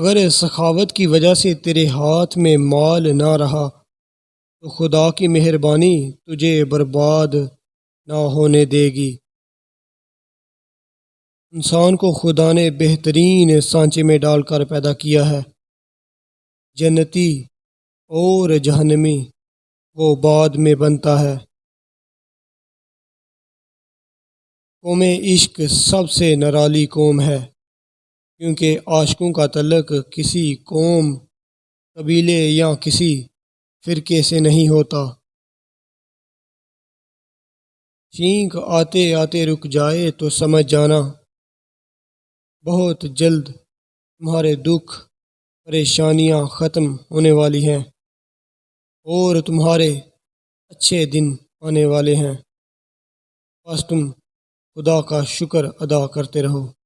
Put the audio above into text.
اگر سخاوت کی وجہ سے تیرے ہاتھ میں مال نہ رہا تو خدا کی مہربانی تجھے برباد نہ ہونے دے گی۔ انسان کو خدا نے بہترین سانچے میں ڈال کر پیدا کیا ہے۔ جنتی اور جہنمی وہ بعد میں بنتا ہے۔ قوم عشق سب سے نرالی قوم ہے، کیونکہ عاشقوں کا تعلق کسی قوم، قبیلے یا کسی فرقے سے نہیں ہوتا۔ چھینک آتے آتے رک جائے تو سمجھ جانا، بہت جلد تمہارے دکھ پریشانیاں ختم ہونے والی ہیں اور تمہارے اچھے دن آنے والے ہیں۔ بس تم خدا کا شکر ادا کرتے رہو۔